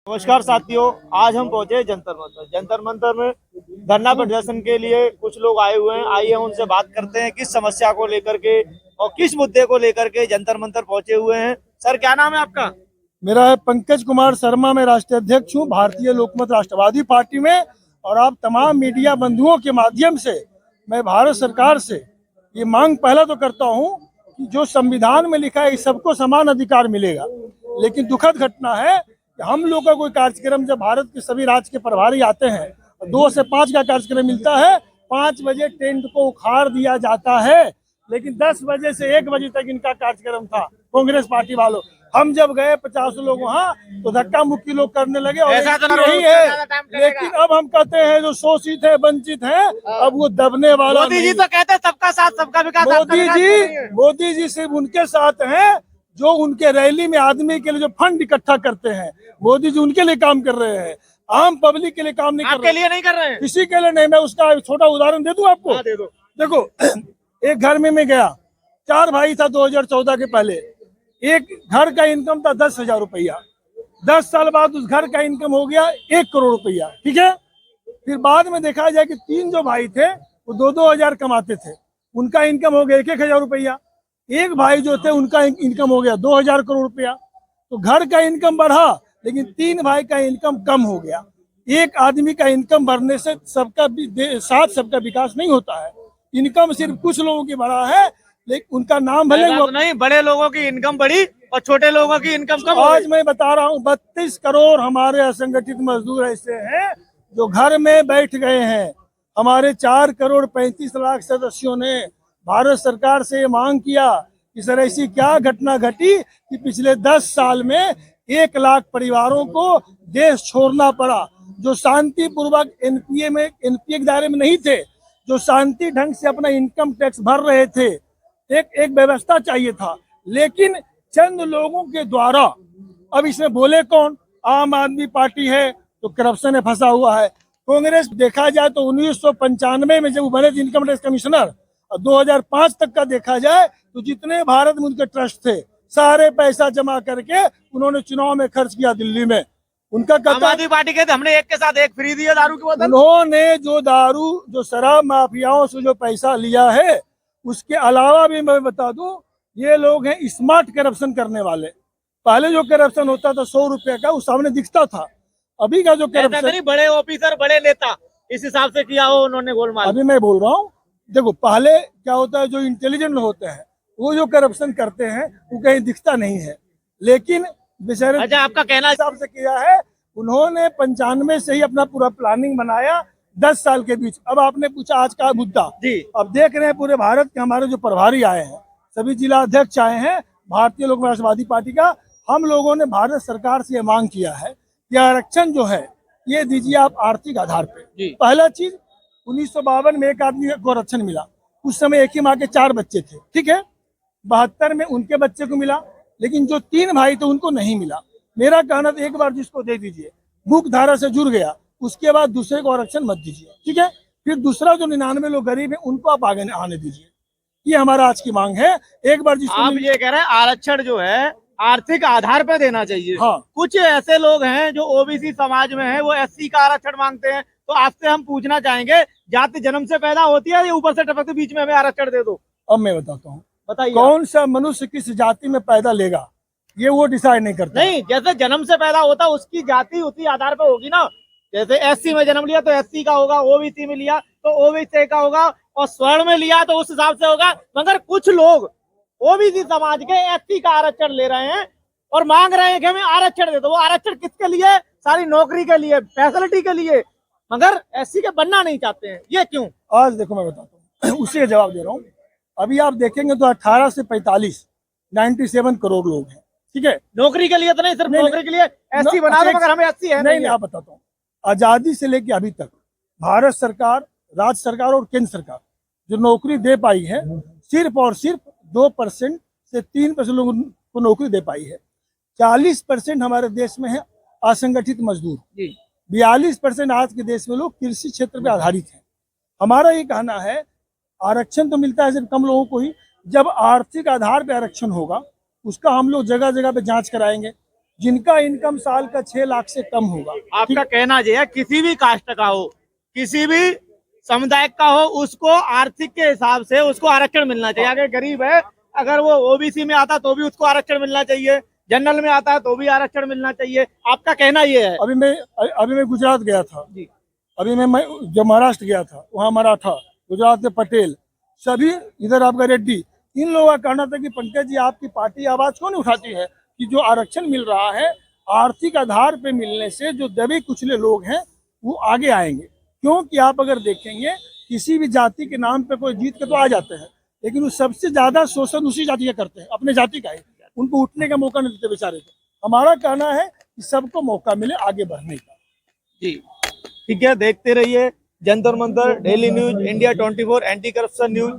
नमस्कार साथियों, आज हम पहुंचे जंतर मंतर में धरना प्रदर्शन के लिए कुछ लोग आए हुए हैं। आइए उनसे बात करते हैं किस समस्या को लेकर के और किस मुद्दे को लेकर के जंतर मंतर पहुंचे हुए हैं। सर, क्या नाम है आपका? मेरा है पंकज कुमार शर्मा। मैं राष्ट्रीय अध्यक्ष हूँ भारतीय लोकमत राष्ट्रवादी पार्टी में। और आप तमाम मीडिया बंधुओं के माध्यम से मैं भारत सरकार से ये मांग पहला तो करता हूँ कि जो संविधान में लिखा है इस सबको समान अधिकार मिलेगा। लेकिन दुखद घटना है कि हम लोग का कोई कार्यक्रम जब भारत के सभी राज्य के प्रभारी आते हैं 2 से 5 का कार्यक्रम मिलता है, 5 बजे टेंट को उखाड़ दिया जाता है। लेकिन 10 बजे से 1 बजे तक इनका कार्यक्रम था कांग्रेस पार्टी वालों। हम जब गए 50 लोग वहाँ तो धक्का मुक्की लोग करने लगे और ऐसा तो यही है। लेकिन अब हम कहते हैं जो शोषित है, वंचित है, अब वो दबने वाला मोदी जी तो कहते हैं सबका साथ सबका विकास। मोदी जी सिर्फ उनके साथ हैं जो उनके रैली में आदमी के लिए जो फंड इकट्ठा करते हैं। मोदी जी उनके लिए काम कर रहे हैं, आम पब्लिक के लिए काम नहीं कर रहे। लिए नहीं कर रहे हैं, किसी के लिए नहीं। मैं उसका छोटा उदाहरण दे दूं आपको। दे दो। देखो, एक घर में मैं गया, 4 भाई था 2014 के पहले। एक घर का इनकम था 10,000 रुपया। 10 साल बाद उस घर का इनकम हो गया 1 करोड़ रुपया। ठीक है। फिर बाद में देखा जाए कि 3 जो भाई थे वो 2-2 हजार कमाते थे, उनका इनकम हो गया 1-1 हजार रुपया। एक भाई जो थे उनका इनकम हो गया 2,000 करोड़ रुपया। तो घर का इनकम बढ़ा लेकिन 3 भाई का इनकम कम हो गया। एक आदमी का इनकम बढ़ने से सबका विकास नहीं होता है। इनकम सिर्फ कुछ लोगों की बढ़ा है, लेकिन उनका नाम भले तो नहीं, बड़े लोगों की इनकम बढ़ी और छोटे लोगों की इनकम कम। आज मैं बता रहा हूँ 32 करोड़ हमारे असंगठित मजदूर ऐसे हैं जो घर में बैठ गए हैं। हमारे 4 करोड़ 35 लाख सदस्यों ने भारत सरकार से ये मांग किया कि सर ऐसी क्या घटना घटी कि पिछले 10 साल में 1 लाख परिवारों को देश छोड़ना पड़ा। जो शांति पूर्वक एनपीए के दायरे में नहीं थे, जो शांति ढंग से अपना इनकम टैक्स भर रहे थे, एक व्यवस्था चाहिए था। लेकिन चंद लोगों के द्वारा, अब इसमें बोले कौन? आम आदमी पार्टी है तो करप्शन में फंसा हुआ है। कांग्रेस देखा जाए तो 1995 में जब वो बने इनकम टैक्स कमिश्नर, और 2005 तक का देखा जाए तो जितने भारत में उनके ट्रस्ट थे सारे पैसा जमा करके उन्होंने चुनाव में खर्च किया दिल्ली में। उनका आम आदमी पार्टी के हमने एक के साथ एक फ्री दिया दारू की बोतल। उन्होंने जो शराब माफियाओं से जो पैसा लिया है, उसके अलावा भी मैं बता दूं ये लोग हैं स्मार्ट करप्शन करने वाले। पहले जो करप्शन होता था 100 रुपए का, उस सामने दिखता था। अभी का जो करप्शन, बड़े ऑफिसर बड़े नेता इस हिसाब से किया हो उन्होंने गोलमाल। अभी मैं बोल रहा हूँ, देखो पहले क्या होता है, जो इंटेलिजेंट होते हैं वो जो करप्शन करते हैं वो कहीं दिखता नहीं है, लेकिन बेचारे अच्छा, आपका कहना हिसाब से किया है। उन्होंने 95 से ही अपना पूरा प्लानिंग बनाया 10 साल के बीच। अब आपने पूछा आज का मुद्दा जी, अब देख रहे हैं पूरे भारत के हमारे जो प्रभारी आए हैं, सभी जिला अध्यक्ष आए हैं भारतीय लोक राष्ट्रवादी पार्टी का। हम लोगों ने भारत सरकार से ये मांग किया है कि आरक्षण जो है ये दीजिए आप आर्थिक आधार पे। पहला चीज, 1952 में एक आदमी को आरक्षण मिला, उस समय एक ही माँ के 4 बच्चे थे। ठीक है। 72 में उनके बच्चे को मिला, लेकिन जो 3 भाई थे उनको नहीं मिला। मेरा कहना था एक बार जिसको दे दीजिए, मुख्य धारा से जुड़ गया, उसके बाद दूसरे को आरक्षण मत दीजिए। ठीक है। फिर दूसरा जो 99 लोग गरीब है उनको आप आगे आने दीजिए। ये हमारा आज की मांग है। एक बार जिसको आप ये कह रहे हैं आरक्षण जो है आर्थिक आधार पर देना चाहिए। हाँ। कुछ ऐसे लोग हैं जो ओबीसी समाज में हैं, वो एससी का आरक्षण मांगते हैं। तो आपसे हम पूछना चाहेंगे, जाति जन्म से पैदा होती है या ऊपर से टपकते बीच में हमें आरक्षण दे दो? अब मैं बताता हूँ, बताइए। कौन सा मनुष्य किस जाति में पैदा लेगा ये वो डिसाइड नहीं करता। नहीं, जैसे जन्म से पैदा होता उसकी जाति उसी आधार पर होगी ना। जैसे एससी में जन्म लिया तो एससी का होगा, ओबीसी में लिया तो ओबीसी का होगा, और स्वर्ण में लिया तो उस हिसाब से होगा। मगर कुछ लोग ओबीसी समाज के एससी का आरक्षण ले रहे हैं और मांग रहे हैं कि हमें आरक्षण दे दो। वो आरक्षण किसके लिए? सारी नौकरी के लिए, फैसिलिटी के लिए, मगर एससी के बनना नहीं चाहते हैं। ये क्यों? आज देखो मैं बताता हूँ, उसी का जवाब दे रहा हूँ। अभी आप देखेंगे तो 18 से 45 97 करोड़ लोग हैं। ठीक है। नौकरी के लिए तो नहीं, सिर्फ नौकरी के लिए एससी बना दो, मगर हमें एससी है नहीं। आप बताता हूँ, आजादी से लेके अभी तक भारत सरकार, राज्य सरकार और केंद्र सरकार जो नौकरी दे पाई है, सिर्फ और सिर्फ 2% से 3% लोगों को नौकरी दे पाई है। 40% हमारे देश में है असंगठित मजदूर। 42% आज के देश में लोग कृषि क्षेत्र पे आधारित हैं। हमारा ये कहना है आरक्षण तो मिलता है सिर्फ कम लोगों को ही। जब आर्थिक आधार पे आरक्षण होगा उसका हम लोग जगह जगह पे जांच कराएंगे। जिनका इनकम साल का 6 लाख से कम होगा। आपका कहना ये है किसी भी कास्ट का हो, किसी भी समुदाय का हो, उसको आर्थिक के हिसाब से उसको आरक्षण मिलना चाहिए। अगर गरीब है, अगर वो ओबीसी में आता तो भी उसको आरक्षण मिलना चाहिए, जनरल में आता है तो भी आरक्षण मिलना चाहिए। आपका कहना ये है। अभी मैं गुजरात गया था, जी अभी मैं जब महाराष्ट्र गया था, वहाँ मराठा, गुजरात में पटेल, सभी इधर आपका रेड्डी, इन लोगों का कहना था कि पंकज जी आपकी पार्टी आवाज क्यों नहीं उठाती है कि जो आरक्षण मिल रहा है आर्थिक आधार पे मिलने से जो दबे कुचले लोग हैं वो आगे आएंगे। क्योंकि आप अगर देखेंगे किसी भी जाति के नाम पे कोई जीत के तो आ जाते हैं, लेकिन वो सबसे ज्यादा शोषण उसी जाति का करते हैं, अपने जाति का ही। उनको उठने का मौका नहीं देते बेचारे को। हमारा कहना है कि सबको मौका मिले आगे बढ़ने का। जी ठीक है, देखते रहिए Jantar Mantar, daily news, India 24, anti corruption news.